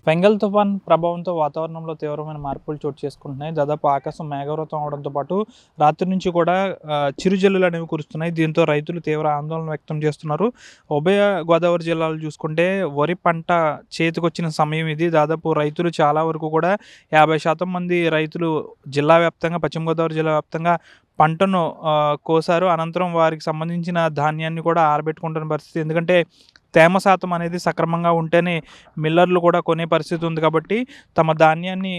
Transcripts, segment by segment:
Fengal తుఫాన్ ప్రభావంతో వాతావరణంలో తీవ్రమైన మార్పులు చోటు చేసుకుంటున్నాయి. దాదాపు ఆకాశం మేఘావృతం అవడంతో పాటు రాత్రి నుంచి కూడా చిరుజల్లులు అనేవి కురుస్తున్నాయి. దీంతో రైతులు తీవ్ర ఆందోళన వ్యక్తం చేస్తున్నారు. ఉభయ గోదావరి జిల్లాలు చూసుకుంటే వరి పంట చేతికొచ్చిన సమయం ఇది. దాదాపు రైతులు చాలా వరకు కూడా 50% మంది రైతులు జిల్లా వ్యాప్తంగా, పశ్చిమ గోదావరి జిల్లా వ్యాప్తంగా పంటను కోసారు. అనంతరం వారికి సంబంధించిన ధాన్యాన్ని కూడా ఆరబెట్టుకుంటున్న పరిస్థితి. ఎందుకంటే తేమ శాతం అనేది సక్రమంగా ఉంటేనే మిల్లర్లు కూడా కొనే పరిస్థితి ఉంది కాబట్టి తమ ధాన్యాన్ని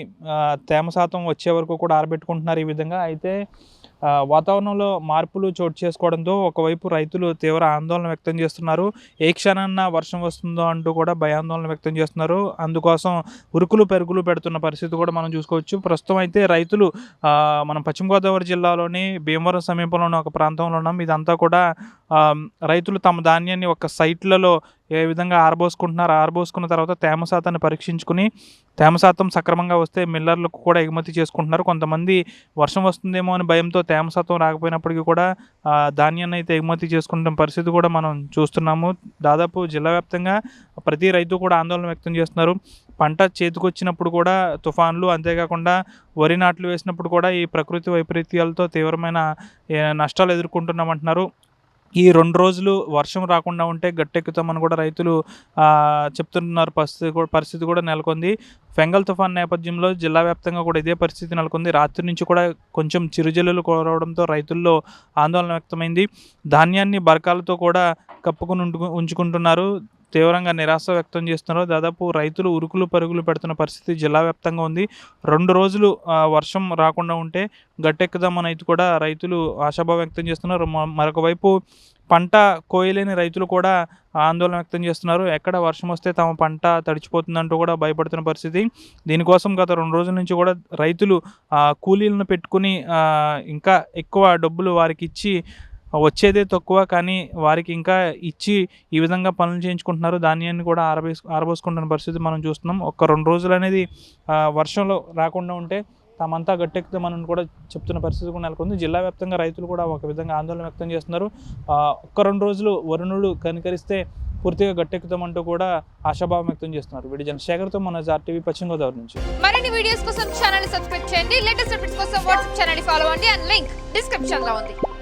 తేమ శాతం వచ్చే వరకు కూడా ఆరబెట్టుకుంటున్నారు ఈ విధంగా. అయితే వాతావరణంలో మార్పులు చోటు చేసుకోవడంతో ఒకవైపు రైతులు తీవ్ర ఆందోళన వ్యక్తం చేస్తున్నారు. ఏ క్షణాన్న వర్షం వస్తుందో అంటూ కూడా భయాందోళన వ్యక్తం చేస్తున్నారు. అందుకోసం ఉరుకులు పెరుగులు పెడుతున్న పరిస్థితి కూడా మనం చూసుకోవచ్చు. ప్రస్తుతం అయితే రైతులు మనం పశ్చిమ గోదావరి జిల్లాలోని భీమవరం సమీపంలో ఉన్న ఒక ప్రాంతంలో ఉన్నాం. ఇదంతా కూడా రైతులు తమ ధాన్యాన్ని ఒక సైట్లలో ఏ విధంగా ఆరబోసుకుంటున్నారు. ఆరబోసుకున్న తర్వాత తేమ శాతాన్ని పరీక్షించుకుని తేమ శాతం సక్రమంగా వస్తే మిల్లర్లకు కూడా ఎగుమతి చేసుకుంటున్నారు. కొంతమంది వర్షం వస్తుందేమో అని భయంతో తేమ శాతం రాకపోయినప్పటికీ కూడా ధాన్యాన్ని అయితే ఎగుమతి చేసుకుంటున్న పరిస్థితి కూడా మనం చూస్తున్నాము. దాదాపు జిల్లా వ్యాప్తంగా ప్రతి రైతు కూడా ఆందోళన వ్యక్తం చేస్తున్నారు. పంట చేతికొచ్చినప్పుడు కూడా తుఫాన్లు, అంతేకాకుండా వరి నాట్లు వేసినప్పుడు కూడా ఈ ప్రకృతి వైపరీత్యాలతో తీవ్రమైన నష్టాలు ఎదుర్కొంటున్నామంటున్నారు. ఈ 2 రోజులు వర్షం రాకుండా ఉంటే గట్టెక్కుతామని కూడా రైతులు చెప్తున్నారు. పరిస్థితి కూడా నెలకొంది. ఫెంగల్ తుఫాన్ నేపథ్యంలో జిల్లా వ్యాప్తంగా కూడా ఇదే పరిస్థితి నెలకొంది. రాత్రి నుంచి కూడా కొంచెం చిరుజల్లులు కురవడంతో రైతుల్లో ఆందోళన వ్యక్తమైంది. ధాన్యాన్ని బరకాలతో కూడా కప్పుకొని ఉంచుకుంటున్నారు. తీవ్రంగా నిరాశ వ్యక్తం చేస్తున్నారు. దాదాపు రైతులు ఉరుకులు పరుగులు పెడుతున్న పరిస్థితి జిల్లా వ్యాప్తంగా ఉంది. 2 రోజులు వర్షం రాకుండా ఉంటే గట్టెక్కుదామని అయితే కూడా రైతులు ఆశాభావం వ్యక్తం చేస్తున్నారు. మరొక వైపు పంట కోయలేని రైతులు కూడా ఆందోళన వ్యక్తం చేస్తున్నారు. ఎక్కడ వర్షం వస్తే తమ పంట తడిచిపోతుందంటూ కూడా భయపడుతున్న పరిస్థితి. దీనికోసం గత 2 రోజుల నుంచి కూడా రైతులు కూలీలను పెట్టుకుని ఇంకా ఎక్కువ డబ్బులు వారికి ఇచ్చి వచ్చేదే తక్కువ, కానీ వారికి ఇంకా ఇచ్చి ఈ విధంగా పనులు చేయించుకుంటున్నారు. ధాన్యాన్ని కూడా ఆరబోసుకుంటున్న పరిస్థితి మనం చూస్తున్నాం. ఒక 2 రోజులు అనేది వర్షంలో రాకుండా ఉంటే తామంతా గట్టెక్కుతామని కూడా చెప్తున్న పరిస్థితి కూడా నెలకొంది. జిల్లా వ్యాప్తంగా రైతులు కూడా ఒక విధంగా ఆందోళన వ్యక్తం చేస్తున్నారు. ఒక్క 2 రోజులు వరుణుడు కనికరిస్తే పూర్తిగా గట్టెక్కుతామంటూ కూడా ఆశాభావం వ్యక్తం చేస్తున్నారు. వీడి జనశేఖర్తో మన ఆర్టీవీ పశ్చిమ గోదావరి నుంచి. మరిన్ని వీడియోస్ కోసం ఛానల్ సబ్స్క్రైబ్ చేయండి. లేటెస్ట్ అప్డేట్స్ కోసం వాట్సాప్ ఛానల్ ఫాలో అవ్వండి. అండ్ లింక్ డిస్క్రిప్షన్ లో ఉంది.